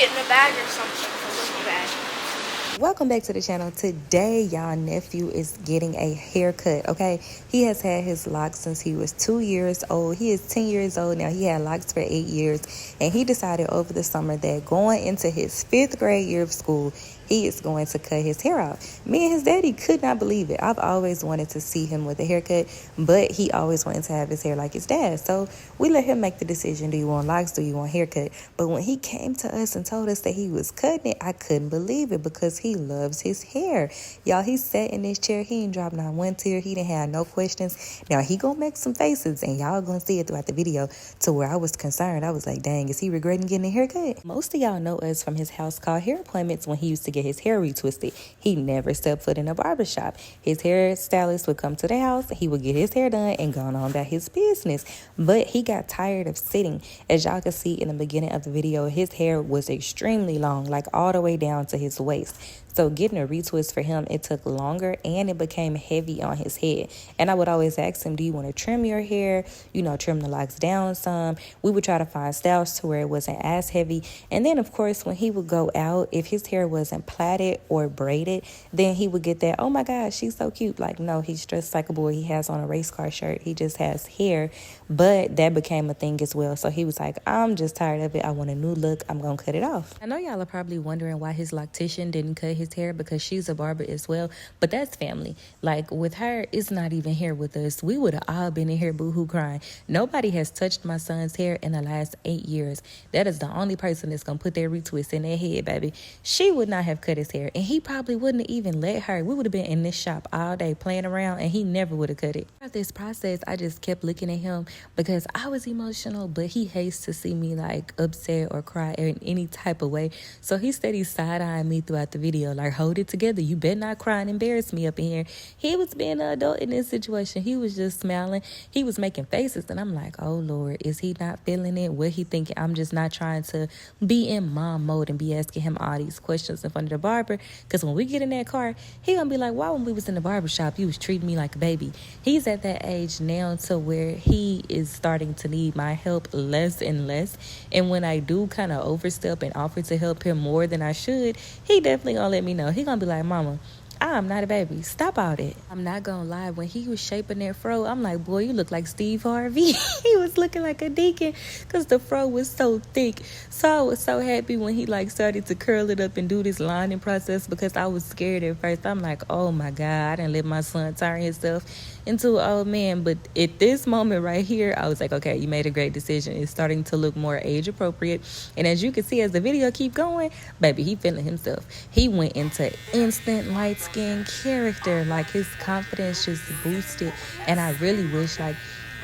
get in a bag or something. A little bag. Welcome back to the channel. Today, y'all nephew is getting a haircut, okay? He has had his locks since he was 2 years old. He is 10 years old now. He had locks for 8 years. And he decided over the summer that going into his 5th grade year of school, he is going to cut his hair off. Me and his daddy could not believe it. I've always wanted to see him with a haircut, but he always wanted to have his hair like his dad. So we let him make the decision. Do you want locks? Do you want haircut? But when he came to us and told us that he was cutting it, I couldn't believe it because he loves his hair. Y'all, he sat in this chair. He ain't dropped not one tear. He didn't have no questions. Now, he gonna make some faces, and y'all gonna see it throughout the video, to where I was concerned. I was like, dang, is he regretting getting a haircut? Most of y'all know us from his house called Hair Appointments when he used to get his hair retwisted. He never stepped foot in a barber shop. His hairstylist would come to the house, he would get his hair done and go on about his business. But he got tired of sitting. As y'all can see in the beginning of the video, his hair was extremely long, like all the way down to his waist. So getting a retwist for him, it took longer and it became heavy on his head. And I would always ask him, do you want to trim your hair? You know, trim the locks down some. We would try to find styles to where it wasn't as heavy. And then, of course, when he would go out, if his hair wasn't plaited or braided, then he would get that, oh my gosh, she's so cute. Like, no, he's dressed like a boy. He has on a race car shirt. He just has hair. But that became a thing as well. So he was like, I'm just tired of it. I want a new look. I'm going to cut it off. I know y'all are probably wondering why his loctician didn't cut his hair, because she's a barber as well. But that's family. Like, with her, it's not even here with us. We would have all been in here boo-hoo crying. Nobody has touched my son's hair in the last 8 years. That is the only person that's going to put their retwist in their head, baby. She would not have cut his hair. And he probably wouldn't have even let her. We would have been in this shop all day playing around, and he never would have cut it. Throughout this process, I just kept looking at him because I was emotional, but he hates to see me like upset or cry in any type of way. So he steady side-eyeing me throughout the video, like, hold it together. You better not cry and embarrass me up in here. He was being an adult in this situation. He was just smiling. He was making faces, and I'm like, oh Lord, is he not feeling it? What he thinking? I'm just not trying to be in mom mode and be asking him all these questions in front of the barber, because when we get in that car, he gonna be like, why when we was in the barber shop you was treating me like a baby? He's at that age now to where he is starting to need my help less and less, and when I do kind of overstep and offer to help him more than I should, he definitely gonna let me know. He gonna be like, mama, I'm not a baby. Stop all that. I'm not gonna lie. When he was shaping that fro, I'm like, boy, you look like Steve Harvey. He was looking like a deacon because the fro was so thick. So I was so happy when he like started to curl it up and do this lining process, because I was scared at first. I'm like, oh my God, I didn't let my son turn himself into an old man. But at this moment right here, I was like, okay, you made a great decision. It's starting to look more age appropriate. And as you can see, as the video keep going, baby, he feeling himself. He went into instant light skin character. Like, his confidence just boosted. And I really wish, like,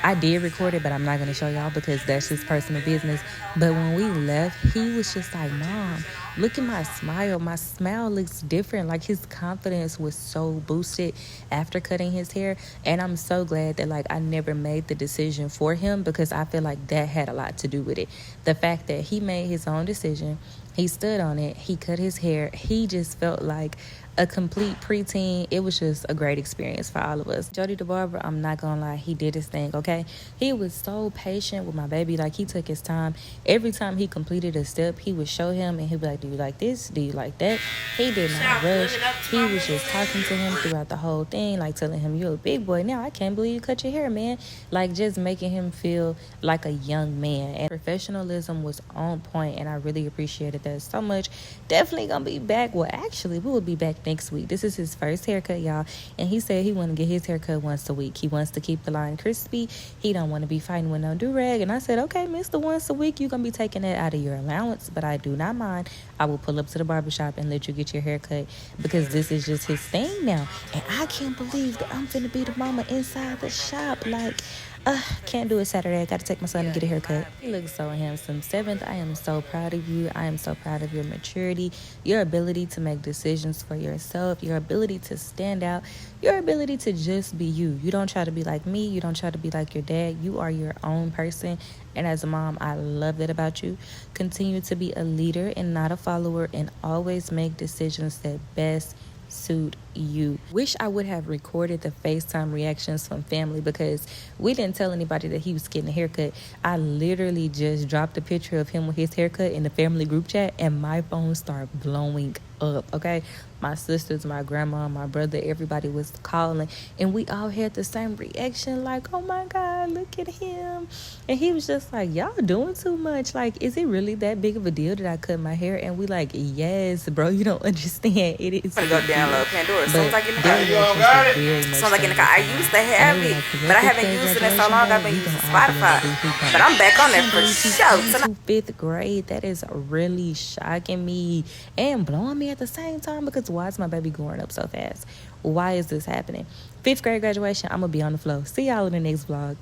I did record it, but I'm not going to show y'all because that's his personal business. But when we left, he was just like, Mom, look at my smile. My smile looks different. Like, his confidence was so boosted after cutting his hair. And I'm so glad that, like, I never made the decision for him, because I feel like that had a lot to do with it. The fact that he made his own decision, he stood on it, he cut his hair, he just felt like a complete preteen. It was just a great experience for all of us. Jody the barber, I'm not gonna lie, he did his thing, okay? He was so patient with my baby. Like, he took his time. Every time he completed a step, he would show him, and he'd be like, do you like this? Do you like that? He did not rush. He was just talking to him throughout the whole thing, like telling him, you're a big boy now. I can't believe you cut your hair, man. Like, just making him feel like a young man. And professionalism was on point, and I really appreciated that so much. Definitely gonna be back. Well, actually, we will be back next week. This is his first haircut, y'all, and he said he want to get his haircut once a week. He wants to keep the line crispy. He don't want to be fighting with no do-rag. And I said, okay, Mr. Once a week, you're gonna be taking that out of your allowance, but I do not mind. I will pull up to the barbershop and let you get your haircut, because this is just his thing now. And I can't believe that I'm finna be the mama inside the shop. Like, can't do it Saturday. I got to take my son to get a haircut. He looks so handsome. 7th, I am so proud of you. I am so proud of your maturity, your ability to make decisions for yourself, your ability to stand out, your ability to just be you. You don't try to be like me. You don't try to be like your dad. You are your own person. And as a mom, I love that about you. Continue to be a leader and not a follower, and always make decisions that best suit you. Wish I would have recorded the FaceTime reactions from family because we didn't tell anybody that he was getting a haircut. I literally just dropped a picture of him with his haircut in the family group chat and my phone started blowing up, okay? My sisters, my grandma, my brother, everybody was calling and we all had the same reaction like, oh my God, look at him. And he was just like, y'all doing too much. Like, is it really that big of a deal that I cut my hair? And we like, yes, bro, you don't understand. It is. I'm gonna go download Pandora as soon as I get in the car. As soon as I get in the car. I used to have it, but I haven't used it in so long. I've been using Spotify. But I'm back on there for sure. To 5th grade, that is really shocking me and blowing me at the same time because why is my baby growing up so fast? Why is this happening? 5th grade graduation, I'm gonna be on the floor. See y'all in the next vlog.